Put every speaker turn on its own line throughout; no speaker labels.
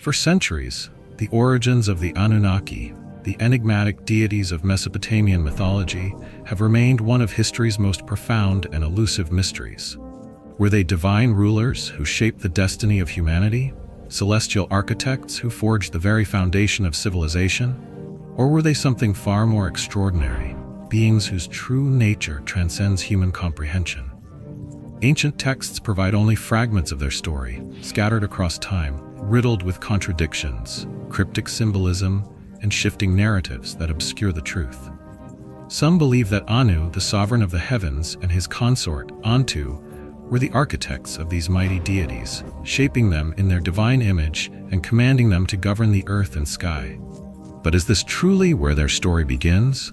For centuries, the origins of the Anunnaki, the enigmatic deities of Mesopotamian mythology, have remained one of history's most profound and elusive mysteries. Were they divine rulers who shaped the destiny of humanity? Celestial architects who forged the very foundation of civilization? Or were they something far more extraordinary, beings whose true nature transcends human comprehension? Ancient texts provide only fragments of their story, scattered across time, riddled with contradictions, cryptic symbolism, and shifting narratives that obscure the truth. Some believe that Anu, the sovereign of the heavens, and his consort, Antu, were the architects of these mighty deities, shaping them in their divine image and commanding them to govern the earth and sky. But is this truly where their story begins?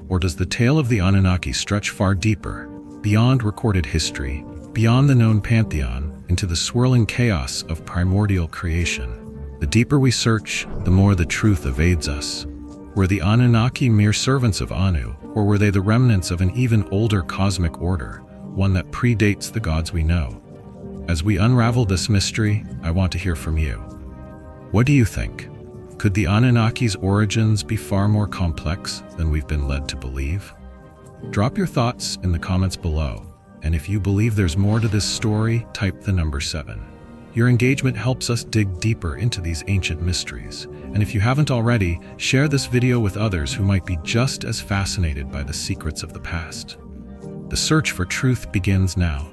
Or does the tale of the Anunnaki stretch far deeper, beyond recorded history, beyond the known pantheon, into the swirling chaos of primordial creation? The deeper we search, the more the truth evades us. Were the Anunnaki mere servants of Anu, or were they the remnants of an even older cosmic order, one that predates the gods we know? As we unravel this mystery, I want to hear from you. What do you think? Could the Anunnaki's origins be far more complex than we've been led to believe? Drop your thoughts in the comments below, and if you believe there's more to this story, type the number 7. Your engagement helps us dig deeper into these ancient mysteries, and if you haven't already, share this video with others who might be just as fascinated by the secrets of the past. The search for truth begins now.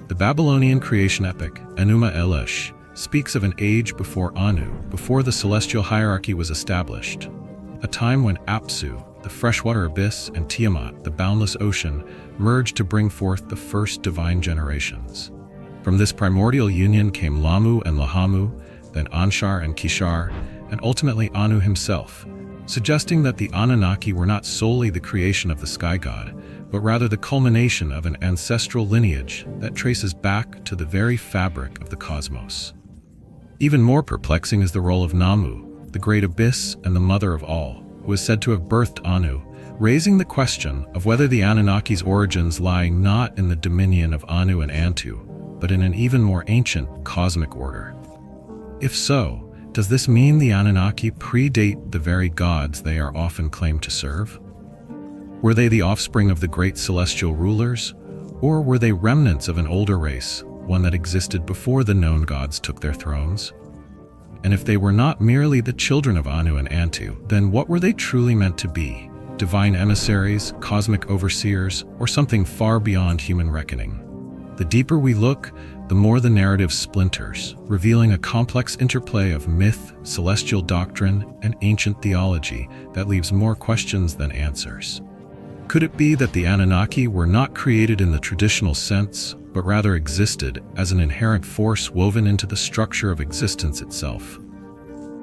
The Babylonian creation epic, Enuma Elish, speaks of an age before Anu, before the celestial hierarchy was established, a time when Apsu, the freshwater abyss, and Tiamat, the boundless ocean, merged to bring forth the first divine generations. From this primordial union came Lammu and Lahamu, then Anshar and Kishar, and ultimately Anu himself, suggesting that the Anunnaki were not solely the creation of the sky god, but rather the culmination of an ancestral lineage that traces back to the very fabric of the cosmos. Even more perplexing is the role of Nammu, the great abyss and the mother of all, who is said to have birthed Anu, raising the question of whether the Anunnaki's origins lie not in the dominion of Anu and Antu, but in an even more ancient cosmic order. If so, does this mean the Anunnaki predate the very gods they are often claimed to serve? Were they the offspring of the great celestial rulers, or were they remnants of an older race, one that existed before the known gods took their thrones? And if they were not merely the children of Anu and Antu, then what were they truly meant to be? Divine emissaries, cosmic overseers, or something far beyond human reckoning? The deeper we look, the more the narrative splinters, revealing a complex interplay of myth, celestial doctrine, and ancient theology that leaves more questions than answers. Could it be that the Anunnaki were not created in the traditional sense, but rather existed as an inherent force woven into the structure of existence itself?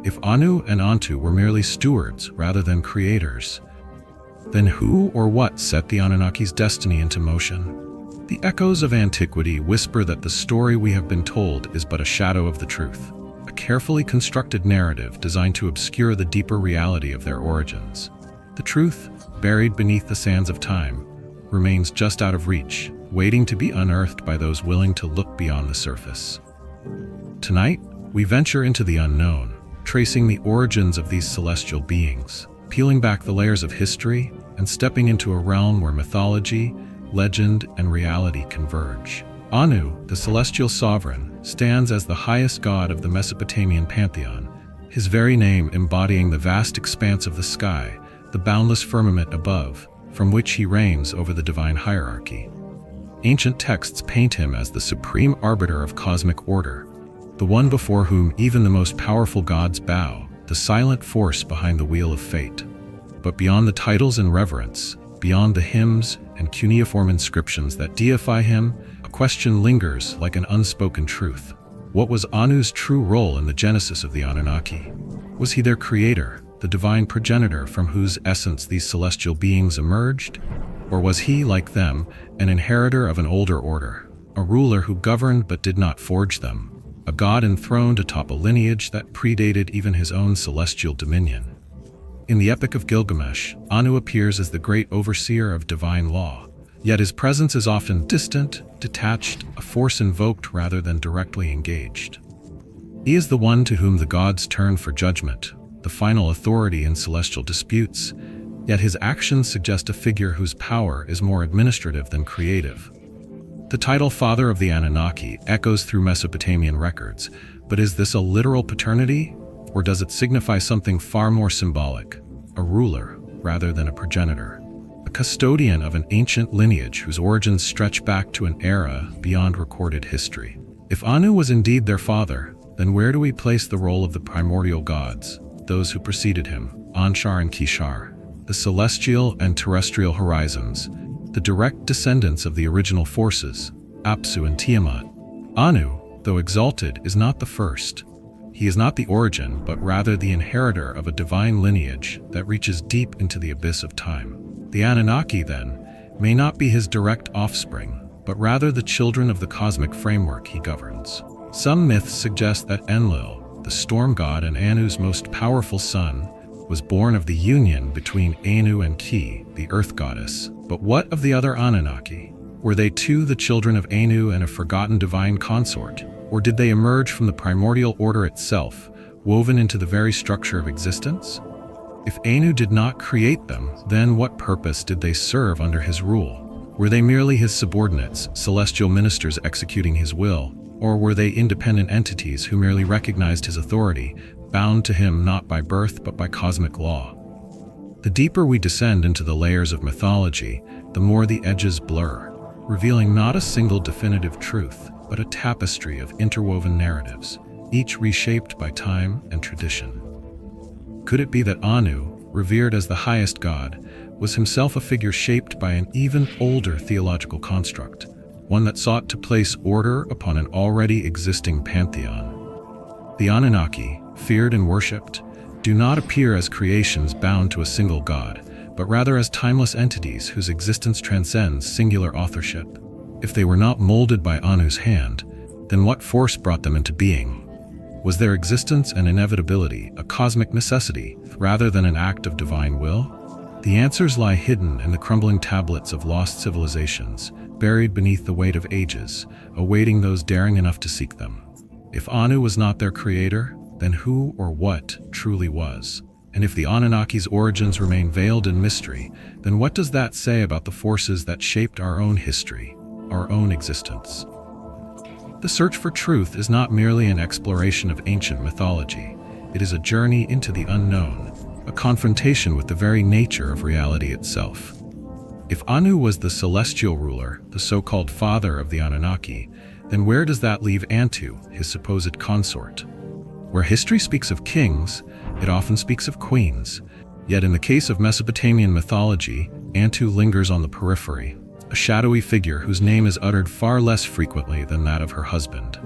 If Anu and Antu were merely stewards rather than creators, then who or what set the Anunnaki's destiny into motion? The echoes of antiquity whisper that the story we have been told is but a shadow of the truth, a carefully constructed narrative designed to obscure the deeper reality of their origins. The truth, buried beneath the sands of time, remains just out of reach, waiting to be unearthed by those willing to look beyond the surface. Tonight, we venture into the unknown, tracing the origins of these celestial beings, peeling back the layers of history, and stepping into a realm where mythology, legend, and reality converge. Anu, the celestial sovereign, stands as the highest god of the Mesopotamian pantheon, his very name embodying the vast expanse of the sky, the boundless firmament above, from which he reigns over the divine hierarchy. Ancient texts paint him as the supreme arbiter of cosmic order, the one before whom even the most powerful gods bow, the silent force behind the wheel of fate. But beyond the titles and reverence, beyond the hymns and cuneiform inscriptions that deify him, a question lingers like an unspoken truth. What was Anu's true role in the genesis of the Anunnaki? Was he their creator, the divine progenitor from whose essence these celestial beings emerged? Or was he, like them, an inheritor of an older order, a ruler who governed but did not forge them, a god enthroned atop a lineage that predated even his own celestial dominion? In the Epic of Gilgamesh, Anu appears as the great overseer of divine law, yet his presence is often distant, detached, a force invoked rather than directly engaged. He is the one to whom the gods turn for judgment, the final authority in celestial disputes, yet his actions suggest a figure whose power is more administrative than creative. The title Father of the Anunnaki echoes through Mesopotamian records, but is this a literal paternity, or does it signify something far more symbolic, a ruler rather than a progenitor, a custodian of an ancient lineage whose origins stretch back to an era beyond recorded history? If Anu was indeed their father, then where do we place the role of the primordial gods, those who preceded him, Anshar and Kishar, the celestial and terrestrial horizons, the direct descendants of the original forces, Apsu and Tiamat? Anu, though exalted, is not the first. He is not the origin, but rather the inheritor of a divine lineage that reaches deep into the abyss of time. The Anunnaki, then, may not be his direct offspring, but rather the children of the cosmic framework he governs. Some myths suggest that Enlil, the storm god and Anu's most powerful son, was born of the union between Anu and Ki, the earth goddess. But what of the other Anunnaki? Were they too the children of Anu and a forgotten divine consort? Or did they emerge from the primordial order itself, woven into the very structure of existence? If Anu did not create them, then what purpose did they serve under his rule? Were they merely his subordinates, celestial ministers executing his will? Or were they independent entities who merely recognized his authority, bound to him not by birth but by cosmic law? The deeper we descend into the layers of mythology, the more the edges blur, revealing not a single definitive truth, but a tapestry of interwoven narratives, each reshaped by time and tradition. Could it be that Anu, revered as the highest god, was himself a figure shaped by an even older theological construct, one that sought to place order upon an already existing pantheon? The Anunnaki, feared and worshipped, do not appear as creations bound to a single god, but rather as timeless entities whose existence transcends singular authorship. If they were not molded by Anu's hand, then what force brought them into being? Was their existence and inevitability a cosmic necessity rather than an act of divine will? The answers lie hidden in the crumbling tablets of lost civilizations, buried beneath the weight of ages, awaiting those daring enough to seek them. If Anu was not their creator, then who or what truly was? And if the Anunnaki's origins remain veiled in mystery, then what does that say about the forces that shaped our own history, our own existence? The search for truth is not merely an exploration of ancient mythology. It is a journey into the unknown, a confrontation with the very nature of reality itself. If Anu was the celestial ruler, the so-called father of the Anunnaki, then where does that leave Antu, his supposed consort? Where history speaks of kings, it often speaks of queens. Yet in the case of Mesopotamian mythology, Antu lingers on the periphery, a shadowy figure whose name is uttered far less frequently than that of her husband.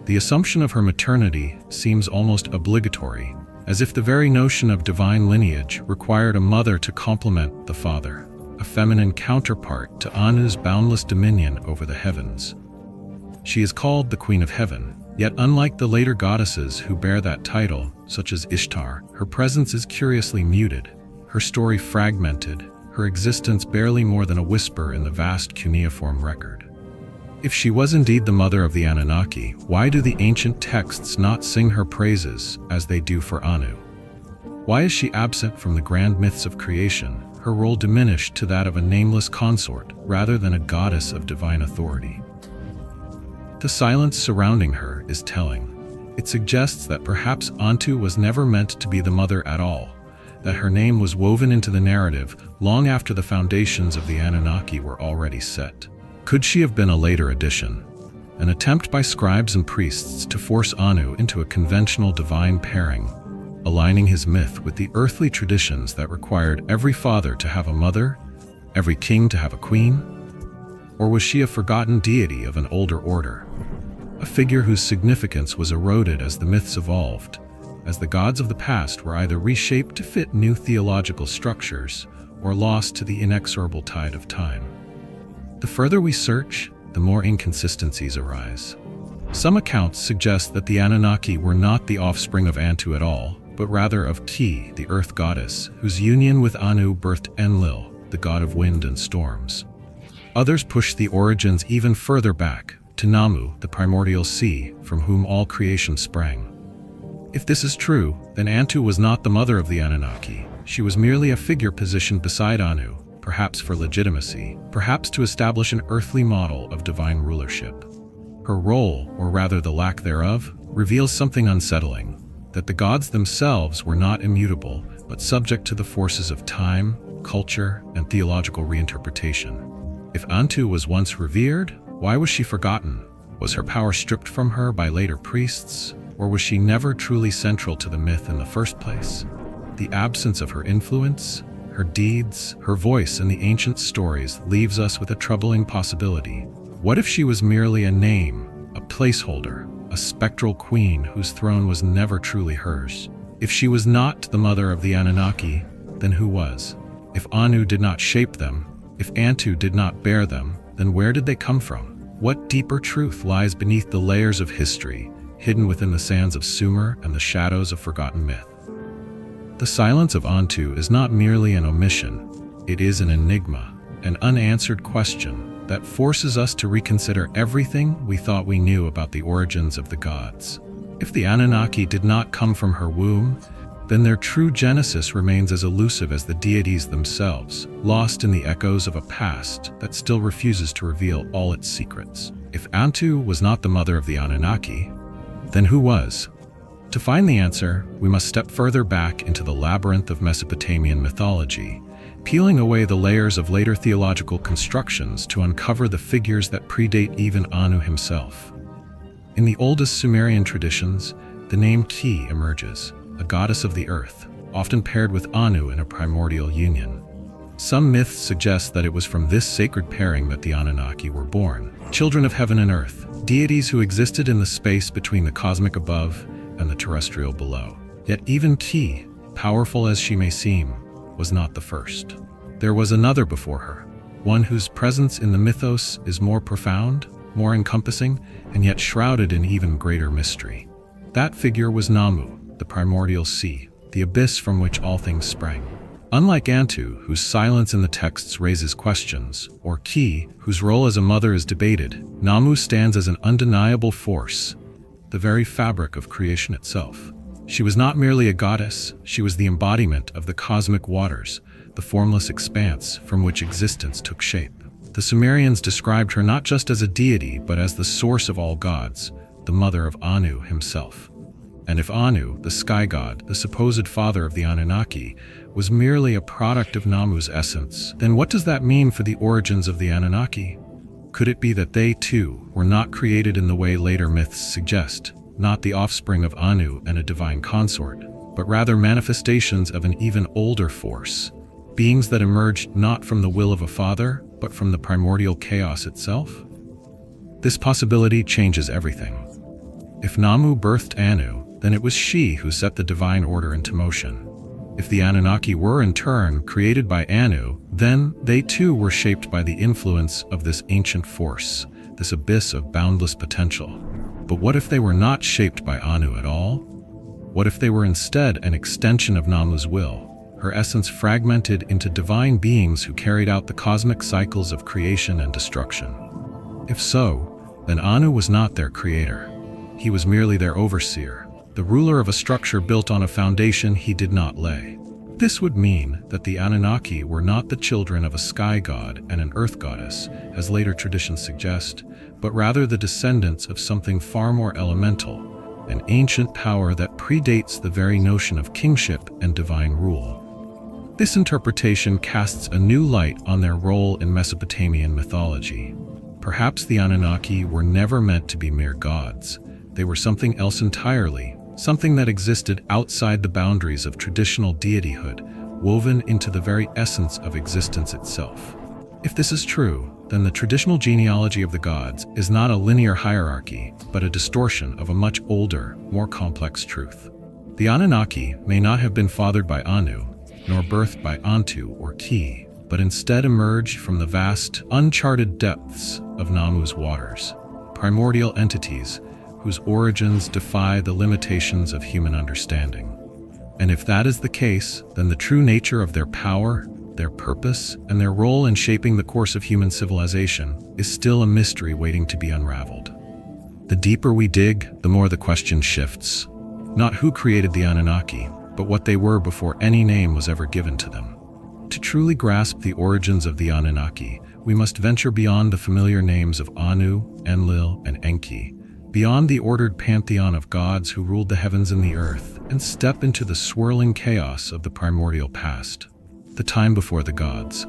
The assumption of her maternity seems almost obligatory, as if the very notion of divine lineage required a mother to complement the father, a feminine counterpart to Anu's boundless dominion over the heavens. She is called the Queen of Heaven, yet unlike the later goddesses who bear that title, such as Ishtar, her presence is curiously muted, her story fragmented, her existence barely more than a whisper in the vast cuneiform record. If she was indeed the mother of the Anunnaki, why do the ancient texts not sing her praises as they do for Anu? Why is she absent from the grand myths of creation, her role diminished to that of a nameless consort rather than a goddess of divine authority? The silence surrounding her is telling. It suggests that perhaps Antu was never meant to be the mother at all, that her name was woven into the narrative long after the foundations of the Anunnaki were already set. Could she have been a later addition, an attempt by scribes and priests to force Anu into a conventional divine pairing, aligning his myth with the earthly traditions that required every father to have a mother, every king to have a queen? Or was she a forgotten deity of an older order, a figure whose significance was eroded as the myths evolved, as the gods of the past were either reshaped to fit new theological structures or lost to the inexorable tide of time? The further we search, the more inconsistencies arise. Some accounts suggest that the Anunnaki were not the offspring of Antu at all, but rather of Ki, the earth goddess, whose union with Anu birthed Enlil, the god of wind and storms. Others push the origins even further back, to Nammu, the primordial sea, from whom all creation sprang. If this is true, then Antu was not the mother of the Anunnaki. She was merely a figure positioned beside Anu, perhaps for legitimacy, perhaps to establish an earthly model of divine rulership. Her role, or rather the lack thereof, reveals something unsettling, that the gods themselves were not immutable, but subject to the forces of time, culture, and theological reinterpretation. If Antu was once revered, why was she forgotten? Was her power stripped from her by later priests? Or was she never truly central to the myth in the first place? The absence of her influence, her deeds, her voice in the ancient stories leaves us with a troubling possibility. What if she was merely a name, a placeholder, a spectral queen whose throne was never truly hers? If she was not the mother of the Anunnaki, then who was? If Anu did not shape them, if Antu did not bear them, then where did they come from? What deeper truth lies beneath the layers of history, hidden within the sands of Sumer and the shadows of forgotten myth? The silence of Antu is not merely an omission, it is an enigma, an unanswered question that forces us to reconsider everything we thought we knew about the origins of the gods. If the Anunnaki did not come from her womb, then their true genesis remains as elusive as the deities themselves, lost in the echoes of a past that still refuses to reveal all its secrets. If Antu was not the mother of the Anunnaki, then who was? To find the answer, we must step further back into the labyrinth of Mesopotamian mythology, peeling away the layers of later theological constructions to uncover the figures that predate even Anu himself. In the oldest Sumerian traditions, the name Ti emerges, a goddess of the earth, often paired with Anu in a primordial union. Some myths suggest that it was from this sacred pairing that the Anunnaki were born, children of heaven and earth, deities who existed in the space between the cosmic above and the terrestrial below. Yet even Ti, powerful as she may seem, was not the first. There was another before her, one whose presence in the mythos is more profound, more encompassing, and yet shrouded in even greater mystery. That figure was Nammu, the primordial sea, the abyss from which all things sprang. Unlike Antu, whose silence in the texts raises questions, or Ti, whose role as a mother is debated, Nammu stands as an undeniable force, the very fabric of creation itself. She was not merely a goddess, she was the embodiment of the cosmic waters, the formless expanse from which existence took shape. The Sumerians described her not just as a deity, but as the source of all gods, the mother of Anu himself. And if Anu, the sky god, the supposed father of the Anunnaki, was merely a product of Nammu's essence, then what does that mean for the origins of the Anunnaki? Could it be that they, too, were not created in the way later myths suggest, not the offspring of Anu and a divine consort, but rather manifestations of an even older force, beings that emerged not from the will of a father, but from the primordial chaos itself? This possibility changes everything. If Nammu birthed Anu, then it was she who set the divine order into motion. If the Anunnaki were in turn created by Anu, then they too were shaped by the influence of this ancient force, this abyss of boundless potential. But what if they were not shaped by Anu at all? What if they were instead an extension of Nammu's will, her essence fragmented into divine beings who carried out the cosmic cycles of creation and destruction? If so, then Anu was not their creator. He was merely their overseer, the ruler of a structure built on a foundation he did not lay. This would mean that the Anunnaki were not the children of a sky god and an earth goddess, as later traditions suggest, but rather the descendants of something far more elemental, an ancient power that predates the very notion of kingship and divine rule. This interpretation casts a new light on their role in Mesopotamian mythology. Perhaps the Anunnaki were never meant to be mere gods. They were something else entirely, something that existed outside the boundaries of traditional deityhood, woven into the very essence of existence itself. If this is true, then the traditional genealogy of the gods is not a linear hierarchy, but a distortion of a much older, more complex truth. The Anunnaki may not have been fathered by Anu, nor birthed by Antu or Ti, but instead emerged from the vast, uncharted depths of Nammu's waters, primordial entities whose origins defy the limitations of human understanding. And if that is the case, then the true nature of their power, their purpose, and their role in shaping the course of human civilization is still a mystery waiting to be unraveled. The deeper we dig, the more the question shifts. Not who created the Anunnaki, but what they were before any name was ever given to them. To truly grasp the origins of the Anunnaki, we must venture beyond the familiar names of Anu, Enlil, and Enki, beyond the ordered pantheon of gods who ruled the heavens and the earth, and step into the swirling chaos of the primordial past, the time before the gods.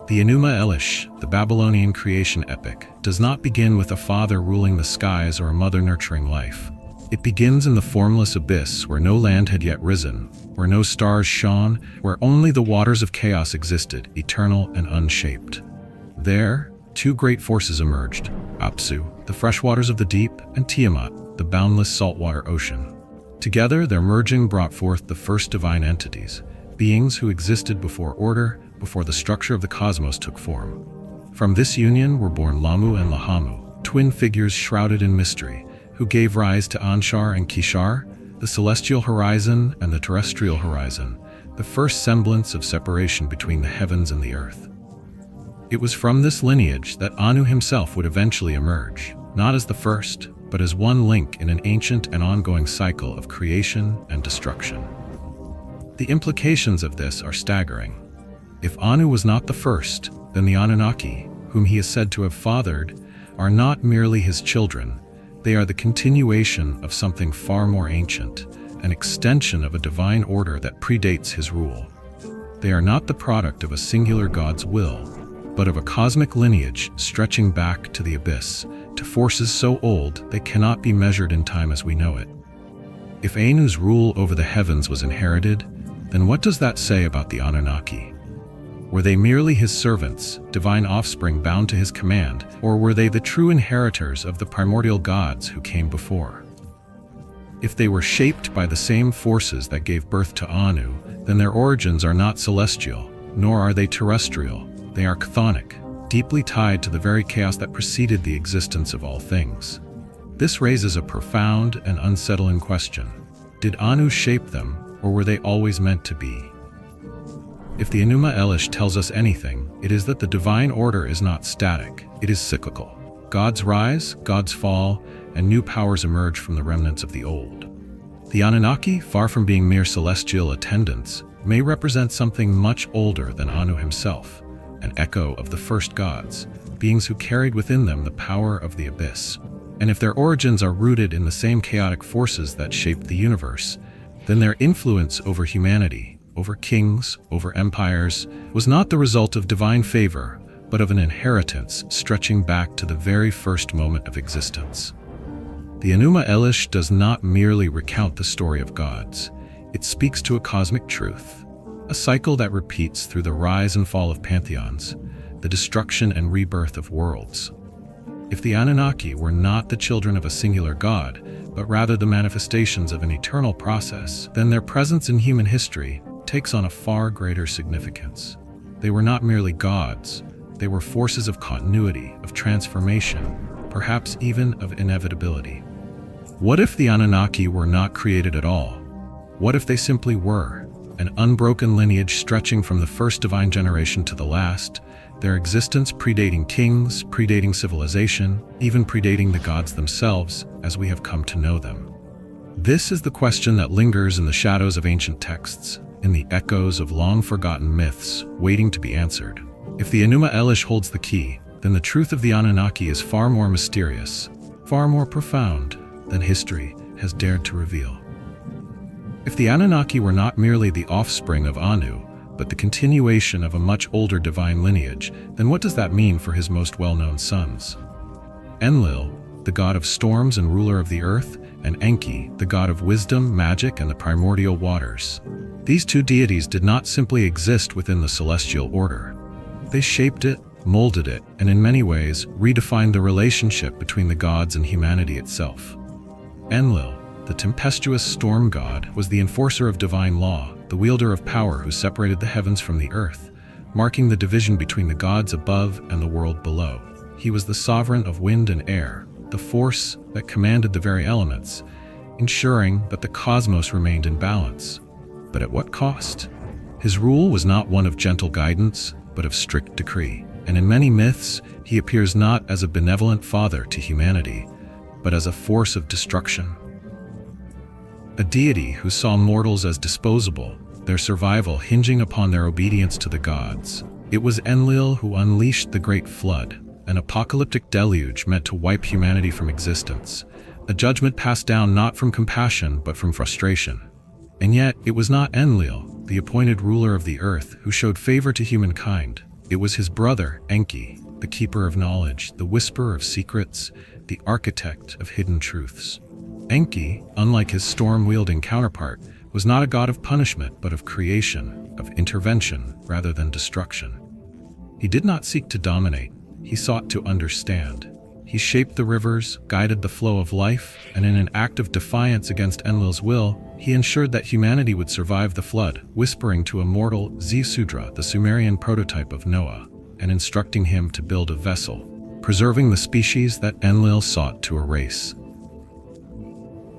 The Enuma Elish, the Babylonian creation epic, does not begin with a father ruling the skies or a mother nurturing life. It begins in the formless abyss where no land had yet risen, where no stars shone, where only the waters of chaos existed, eternal and unshaped. There, two great forces emerged: Apsu, the fresh waters of the deep, and Tiamat, the boundless saltwater ocean. Together, their merging brought forth the first divine entities, beings who existed before order, before the structure of the cosmos took form. From this union were born Lammu and Lahamu, twin figures shrouded in mystery, who gave rise to Anshar and Kishar, the celestial horizon and the terrestrial horizon, the first semblance of separation between the heavens and the earth. It was from this lineage that Anu himself would eventually emerge, not as the first, but as one link in an ancient and ongoing cycle of creation and destruction. The implications of this are staggering. If Anu was not the first, then the Anunnaki, whom he is said to have fathered, are not merely his children. They are the continuation of something far more ancient, an extension of a divine order that predates his rule. They are not the product of a singular god's will, but of a cosmic lineage stretching back to the abyss, to forces so old they cannot be measured in time as we know it. If Anu's rule over the heavens was inherited, then what does that say about the Anunnaki? Were they merely his servants, divine offspring bound to his command, or were they the true inheritors of the primordial gods who came before? If they were shaped by the same forces that gave birth to Anu, then their origins are not celestial, nor are they terrestrial. They are chthonic, deeply tied to the very chaos that preceded the existence of all things. This raises a profound and unsettling question. Did Anu shape them, or were they always meant to be? If the Enuma Elish tells us anything, it is that the divine order is not static, it is cyclical. Gods rise, gods fall, and new powers emerge from the remnants of the old. The Anunnaki, far from being mere celestial attendants, may represent something much older than Anu himself, an echo of the first gods, beings who carried within them the power of the abyss. And if their origins are rooted in the same chaotic forces that shaped the universe, then their influence over humanity, over kings, over empires, was not the result of divine favor, but of an inheritance stretching back to the very first moment of existence. The Enuma Elish does not merely recount the story of gods. It speaks to a cosmic truth, a cycle that repeats through the rise and fall of pantheons, the destruction and rebirth of worlds. If the Anunnaki were not the children of a singular god, but rather the manifestations of an eternal process, then their presence in human history takes on a far greater significance. They were not merely gods, they were forces of continuity, of transformation, perhaps even of inevitability. What if the Anunnaki were not created at all? What if they simply were, an unbroken lineage stretching from the first divine generation to the last, their existence predating kings, predating civilization, even predating the gods themselves as we have come to know them? This is the question that lingers in the shadows of ancient texts, in the echoes of long-forgotten myths waiting to be answered. If the Enuma Elish holds the key, then the truth of the Anunnaki is far more mysterious, far more profound than history has dared to reveal. If the Anunnaki were not merely the offspring of Anu, but the continuation of a much older divine lineage, then what does that mean for his most well-known sons? Enlil, the god of storms and ruler of the earth, and Enki, the god of wisdom, magic, and the primordial waters. These two deities did not simply exist within the celestial order. They shaped it, molded it, and in many ways redefined the relationship between the gods and humanity itself. Enlil, the tempestuous storm god, was the enforcer of divine law, the wielder of power who separated the heavens from the earth, marking the division between the gods above and the world below. He was the sovereign of wind and air, the force that commanded the very elements, ensuring that the cosmos remained in balance. But at what cost? His rule was not one of gentle guidance, but of strict decree. And in many myths, he appears not as a benevolent father to humanity, but as a force of destruction. A deity who saw mortals as disposable, their survival hinging upon their obedience to the gods. It was Enlil who unleashed the Great Flood, an apocalyptic deluge meant to wipe humanity from existence, a judgment passed down not from compassion but from frustration. And yet, it was not Enlil, the appointed ruler of the earth, who showed favor to humankind. It was his brother, Enki, the keeper of knowledge, the whisperer of secrets, the architect of hidden truths. Enki, unlike his storm-wielding counterpart, was not a god of punishment but of creation, of intervention rather than destruction. He did not seek to dominate, he sought to understand. He shaped the rivers, guided the flow of life, and in an act of defiance against Enlil's will, he ensured that humanity would survive the flood, whispering to immortal Ziusudra, the Sumerian prototype of Noah, and instructing him to build a vessel, preserving the species that Enlil sought to erase.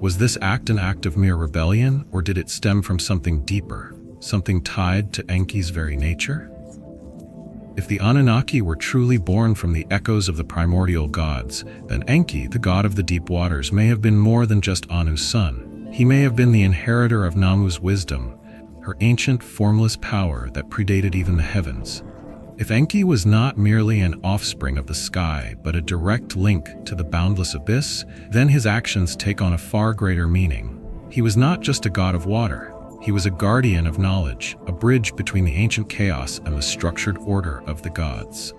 Was this act an act of mere rebellion, or did it stem from something deeper, something tied to Enki's very nature? If the Anunnaki were truly born from the echoes of the primordial gods, then Enki, the god of the deep waters, may have been more than just Anu's son. He may have been the inheritor of Nammu's wisdom, her ancient formless power that predated even the heavens. If Enki was not merely an offspring of the sky, but a direct link to the boundless abyss, then his actions take on a far greater meaning. He was not just a god of water. He was a guardian of knowledge, a bridge between the ancient chaos and the structured order of the gods.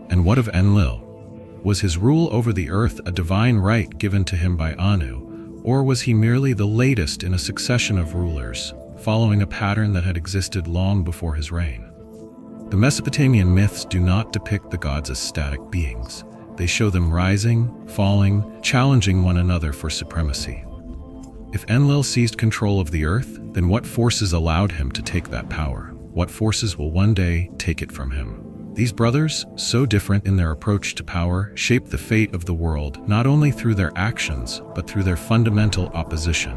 And what of Enlil? Was his rule over the earth a divine right given to him by Anu, or was he merely the latest in a succession of rulers, following a pattern that had existed long before his reign? The Mesopotamian myths do not depict the gods as static beings. They show them rising, falling, challenging one another for supremacy. If Enlil seized control of the earth, then what forces allowed him to take that power? What forces will one day take it from him? These brothers, so different in their approach to power, shape the fate of the world not only through their actions, but through their fundamental opposition.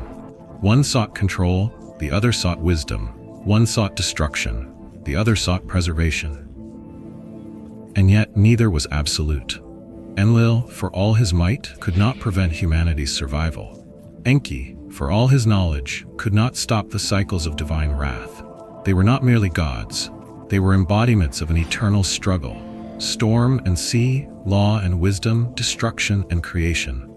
One sought control, the other sought wisdom. One sought destruction, the other sought preservation. And yet neither was absolute. Enlil, for all his might, could not prevent humanity's survival. Enki, for all his knowledge, could not stop the cycles of divine wrath. They were not merely gods. They were embodiments of an eternal struggle. Storm and sea, law and wisdom, destruction and creation.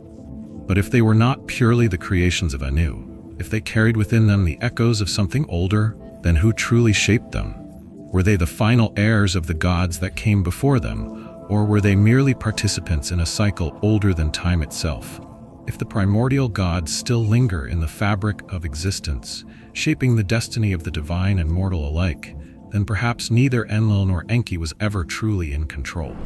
But if they were not purely the creations of Anu, if they carried within them the echoes of something older, then who truly shaped them? Were they the final heirs of the gods that came before them, or were they merely participants in a cycle older than time itself? If the primordial gods still linger in the fabric of existence, shaping the destiny of the divine and mortal alike, then perhaps neither Enlil nor Enki was ever truly in control.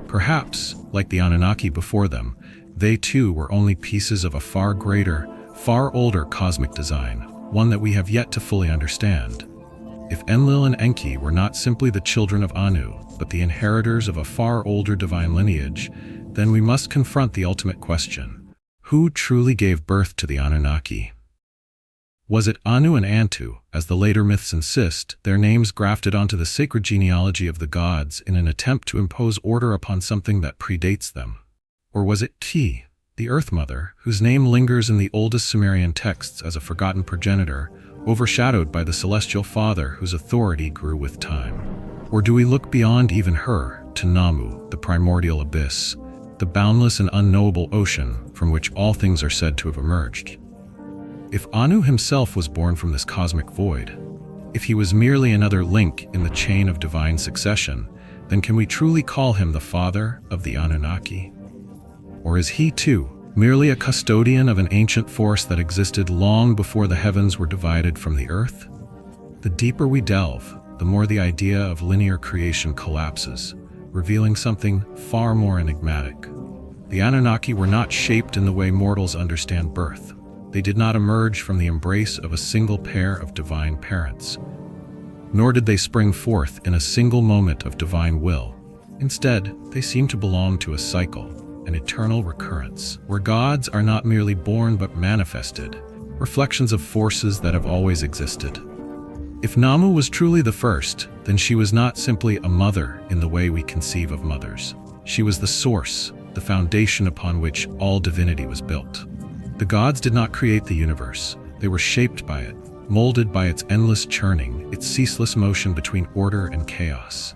Perhaps, like the Anunnaki before them, they too were only pieces of a far greater, far older cosmic design, one that we have yet to fully understand. If Enlil and Enki were not simply the children of Anu, but the inheritors of a far older divine lineage, then we must confront the ultimate question. Who truly gave birth to the Anunnaki? Was it Anu and Antu, as the later myths insist, their names grafted onto the sacred genealogy of the gods in an attempt to impose order upon something that predates them? Or was it Ti, the Earth Mother, whose name lingers in the oldest Sumerian texts as a forgotten progenitor, overshadowed by the celestial father whose authority grew with time? Or do we look beyond even her, to Nammu, the primordial abyss, the boundless and unknowable ocean from which all things are said to have emerged? If Anu himself was born from this cosmic void, if he was merely another link in the chain of divine succession, then can we truly call him the father of the Anunnaki? Or is he too merely a custodian of an ancient force that existed long before the heavens were divided from the earth? The deeper we delve, the more the idea of linear creation collapses, revealing something far more enigmatic. The Anunnaki were not shaped in the way mortals understand birth. They did not emerge from the embrace of a single pair of divine parents. Nor did they spring forth in a single moment of divine will. Instead, they seem to belong to a cycle, an eternal recurrence, where gods are not merely born but manifested, reflections of forces that have always existed. If Nammu was truly the first, then she was not simply a mother in the way we conceive of mothers. She was the source, the foundation upon which all divinity was built. The gods did not create the universe. They were shaped by it, molded by its endless churning, its ceaseless motion between order and chaos.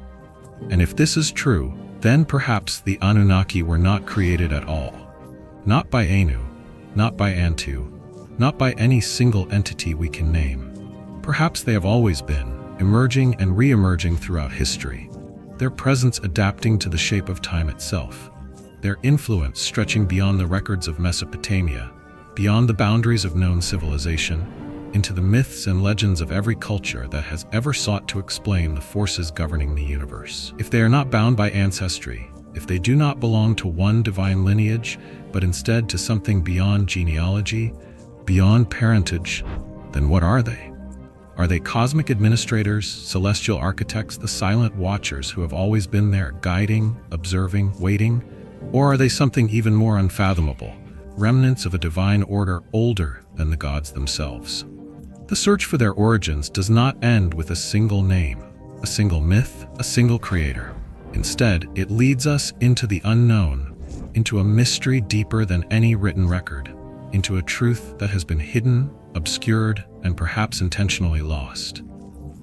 And if this is true, then perhaps the Anunnaki were not created at all. Not by Anu, not by Antu, not by any single entity we can name. Perhaps they have always been, emerging and re-emerging throughout history, their presence adapting to the shape of time itself, their influence stretching beyond the records of Mesopotamia, beyond the boundaries of known civilization, into the myths and legends of every culture that has ever sought to explain the forces governing the universe. If they are not bound by ancestry, if they do not belong to one divine lineage, but instead to something beyond genealogy, beyond parentage, then what are they? Are they cosmic administrators, celestial architects, the silent watchers who have always been there, guiding, observing, waiting? Or are they something even more unfathomable, remnants of a divine order older than the gods themselves? The search for their origins does not end with a single name, a single myth, a single creator. Instead, it leads us into the unknown, into a mystery deeper than any written record, into a truth that has been hidden, obscured, and perhaps intentionally lost.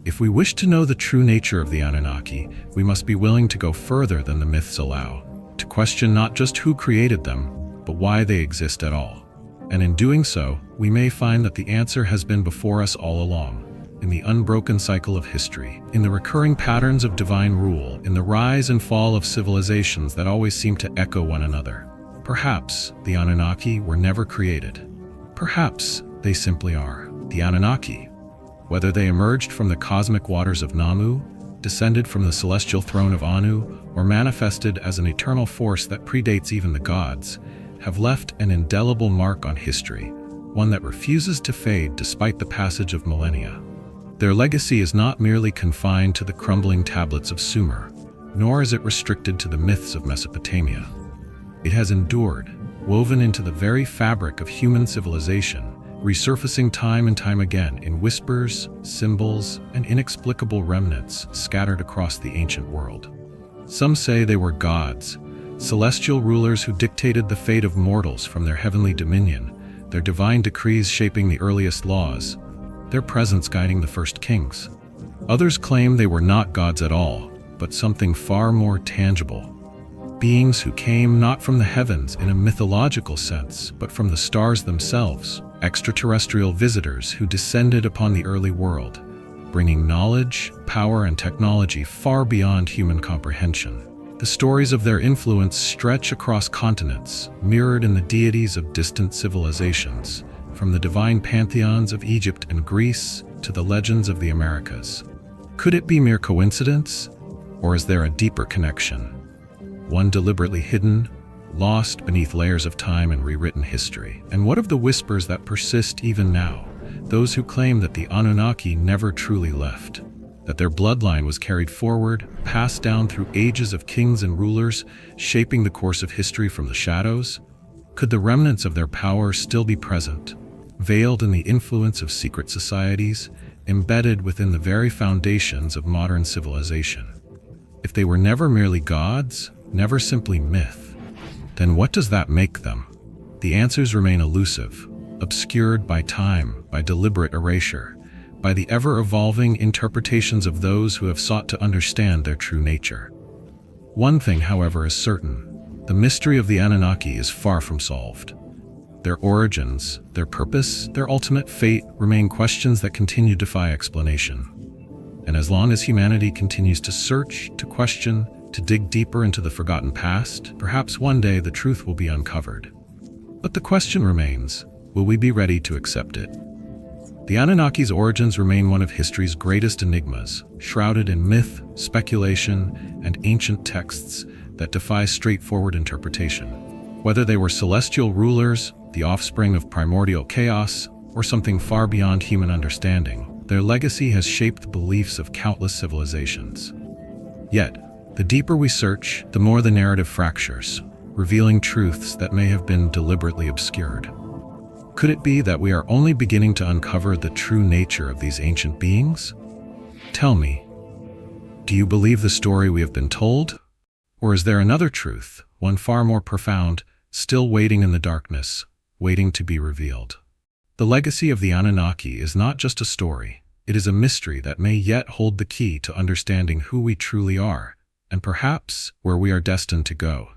If we wish to know the true nature of the Anunnaki, we must be willing to go further than the myths allow, to question not just who created them, but why they exist at all. And in doing so, we may find that the answer has been before us all along, in the unbroken cycle of history, in the recurring patterns of divine rule, in the rise and fall of civilizations that always seem to echo one another. Perhaps the Anunnaki were never created. Perhaps they simply are the Anunnaki. Whether they emerged from the cosmic waters of Nammu, descended from the celestial throne of Anu, or manifested as an eternal force that predates even the gods, have left an indelible mark on history, one that refuses to fade despite the passage of millennia. Their legacy is not merely confined to the crumbling tablets of Sumer, nor is it restricted to the myths of Mesopotamia. It has endured, woven into the very fabric of human civilization, resurfacing time and time again in whispers, symbols, and inexplicable remnants scattered across the ancient world. Some say they were gods, celestial rulers who dictated the fate of mortals from their heavenly dominion, their divine decrees shaping the earliest laws, their presence guiding the first kings. Others claim they were not gods at all, but something far more tangible. Beings who came not from the heavens in a mythological sense, but from the stars themselves, extraterrestrial visitors who descended upon the early world, bringing knowledge, power, and technology far beyond human comprehension. The stories of their influence stretch across continents, mirrored in the deities of distant civilizations, from the divine pantheons of Egypt and Greece to the legends of the Americas. Could it be mere coincidence, or is there a deeper connection? One deliberately hidden, lost beneath layers of time and rewritten history. And what of the whispers that persist even now? Those who claim that the Anunnaki never truly left, that their bloodline was carried forward, passed down through ages of kings and rulers, shaping the course of history from the shadows? Could the remnants of their power still be present, veiled in the influence of secret societies, embedded within the very foundations of modern civilization? If they were never merely gods, never simply myth, then what does that make them? The answers remain elusive, obscured by time, by deliberate erasure, by the ever-evolving interpretations of those who have sought to understand their true nature. One thing, however, is certain: the mystery of the Anunnaki is far from solved. Their origins, their purpose, their ultimate fate remain questions that continue to defy explanation. And as long as humanity continues to search, to question, to dig deeper into the forgotten past, perhaps one day the truth will be uncovered. But the question remains, will we be ready to accept it? The Anunnaki's origins remain one of history's greatest enigmas, shrouded in myth, speculation, and ancient texts that defy straightforward interpretation. Whether they were celestial rulers, the offspring of primordial chaos, or something far beyond human understanding, their legacy has shaped the beliefs of countless civilizations. Yet, the deeper we search, the more the narrative fractures, revealing truths that may have been deliberately obscured. Could it be that we are only beginning to uncover the true nature of these ancient beings? Tell me, do you believe the story we have been told? Or is there another truth, one far more profound, still waiting in the darkness, waiting to be revealed? The legacy of the Anunnaki is not just a story, it is a mystery that may yet hold the key to understanding who we truly are, and perhaps where we are destined to go.